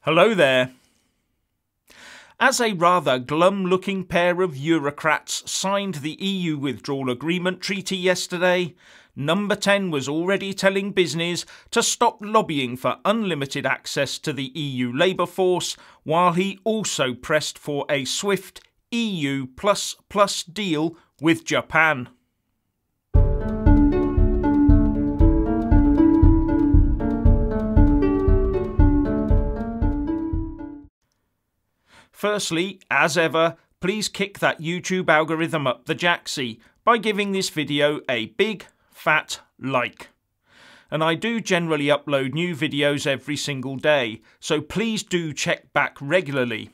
Hello there. As a rather glum-looking pair of Eurocrats signed the EU Withdrawal Agreement treaty yesterday, Number 10 was already telling business to stop lobbying for unlimited access to the EU labour force, while he also pressed for a swift EU++ deal with Japan. Firstly, as ever, please kick that YouTube algorithm up the jacksie by giving this video a big, fat like. And I do generally upload new videos every single day, so please do check back regularly.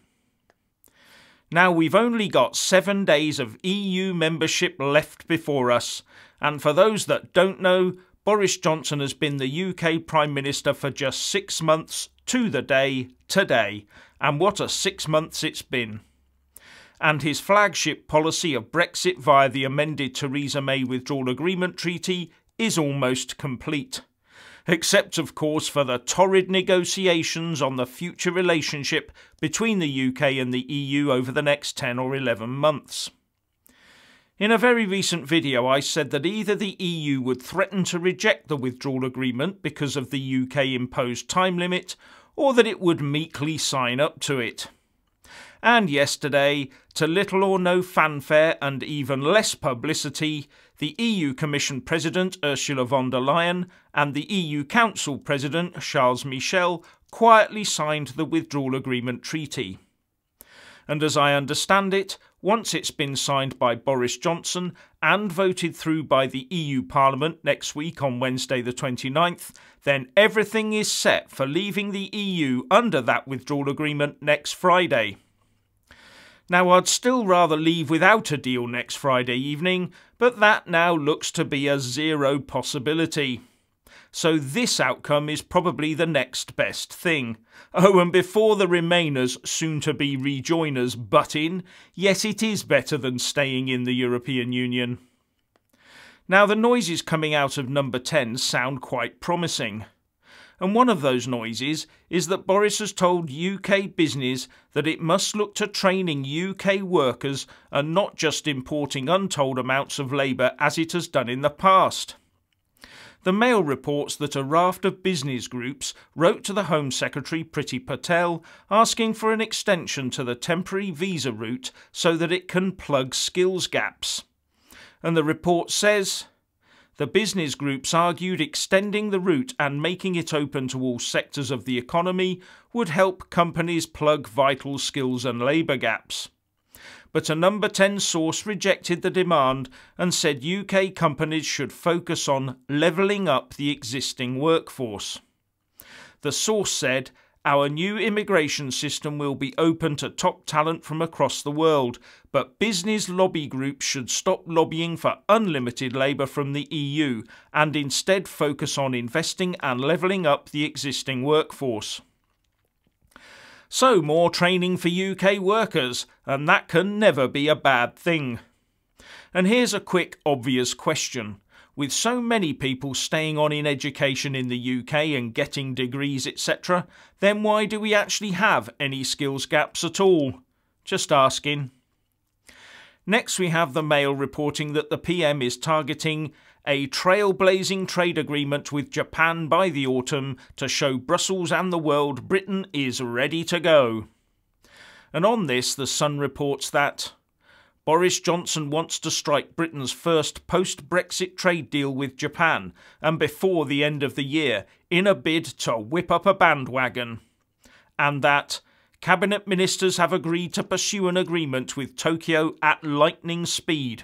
Now, we've only got 7 days of EU membership left before us, and for those that don't know, Boris Johnson has been the UK Prime Minister for just 6 months to the day today, and what a 6 months it's been. And his flagship policy of Brexit via the amended Theresa May Withdrawal Agreement treaty is almost complete. Except, of course, for the torrid negotiations on the future relationship between the UK and the EU over the next 10 or 11 months. In a very recent video, I said that either the EU would threaten to reject the withdrawal agreement because of the UK imposed time limit, or that it would meekly sign up to it. And yesterday, to little or no fanfare and even less publicity, the EU Commission President Ursula von der Leyen and the EU Council President Charles Michel quietly signed the withdrawal agreement treaty. And as I understand it, once it's been signed by Boris Johnson and voted through by the EU Parliament next week on Wednesday the 29th, then everything is set for leaving the EU under that withdrawal agreement next Friday. Now, I'd still rather leave without a deal next Friday evening, but that now looks to be a zero possibility. So this outcome is probably the next best thing. Oh, and before the Remainers, soon-to-be rejoiners, butt in, yes, it is better than staying in the European Union. Now, the noises coming out of Number 10 sound quite promising. And one of those noises is that Boris has told UK business that it must look to training UK workers and not just importing untold amounts of labour as it has done in the past. The Mail reports that a raft of business groups wrote to the Home Secretary Priti Patel asking for an extension to the temporary visa route so that it can plug skills gaps. And the report says, the business groups argued extending the route and making it open to all sectors of the economy would help companies plug vital skills and labour gaps. But a Number 10 source rejected the demand and said UK companies should focus on levelling up the existing workforce. The source said, our new immigration system will be open to top talent from across the world, but business lobby groups should stop lobbying for unlimited labour from the EU and instead focus on investing and levelling up the existing workforce. So more training for UK workers, and that can never be a bad thing. And here's a quick, obvious question. With so many people staying on in education in the UK and getting degrees, etc., then why do we actually have any skills gaps at all? Just asking. Next, we have the Mail reporting that the PM is targeting a trailblazing trade agreement with Japan by the autumn to show Brussels and the world Britain is ready to go. And on this, the Sun reports that Boris Johnson wants to strike Britain's first post-Brexit trade deal with Japan, and before the end of the year, in a bid to whip up a bandwagon. And that Cabinet Ministers have agreed to pursue an agreement with Tokyo at lightning speed.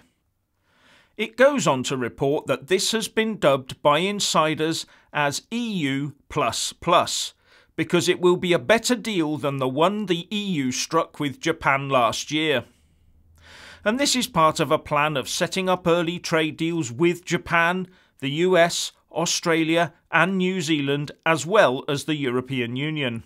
It goes on to report that this has been dubbed by insiders as EU++, because it will be a better deal than the one the EU struck with Japan last year. And this is part of a plan of setting up early trade deals with Japan, the US, Australia and New Zealand, as well as the European Union.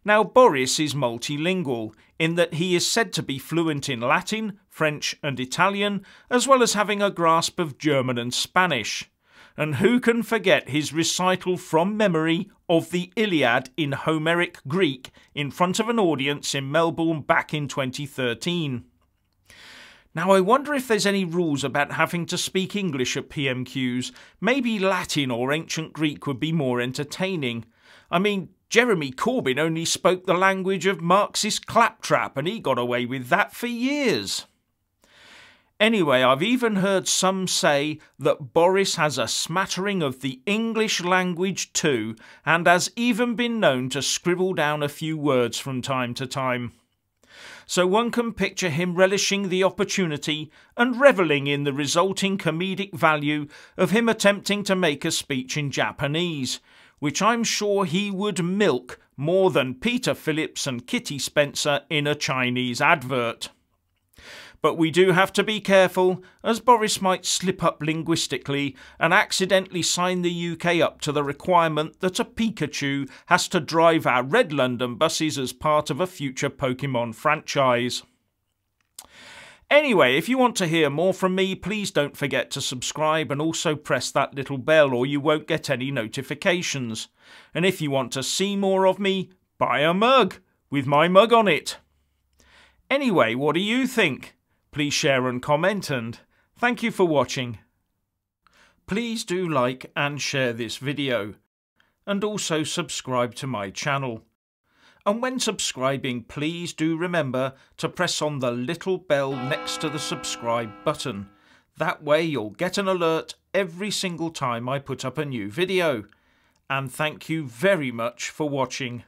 Now, Boris is multilingual in that he is said to be fluent in Latin, French and Italian, as well as having a grasp of German and Spanish. And who can forget his recital from memory of the Iliad in Homeric Greek in front of an audience in Melbourne back in 2013. Now I wonder if there's any rules about having to speak English at PMQs. Maybe Latin or ancient Greek would be more entertaining. I mean, Jeremy Corbyn only spoke the language of Marxist claptrap and he got away with that for years. Anyway, I've even heard some say that Boris has a smattering of the English language too, and has even been known to scribble down a few words from time to time. So one can picture him relishing the opportunity and revelling in the resulting comedic value of him attempting to make a speech in Japanese, which I'm sure he would milk more than Peter Phillips and Kitty Spencer in a Chinese advert. But we do have to be careful, as Boris might slip up linguistically and accidentally sign the UK up to the requirement that a Pikachu has to drive our red London buses as part of a future Pokemon franchise. Anyway, if you want to hear more from me, please don't forget to subscribe and also press that little bell or you won't get any notifications. And if you want to see more of me, buy a mug with my mug on it. Anyway, what do you think? Please share and comment, and thank you for watching. Please do like and share this video, and also subscribe to my channel. And when subscribing, please do remember to press on the little bell next to the subscribe button. That way you'll get an alert every single time I put up a new video. And thank you very much for watching.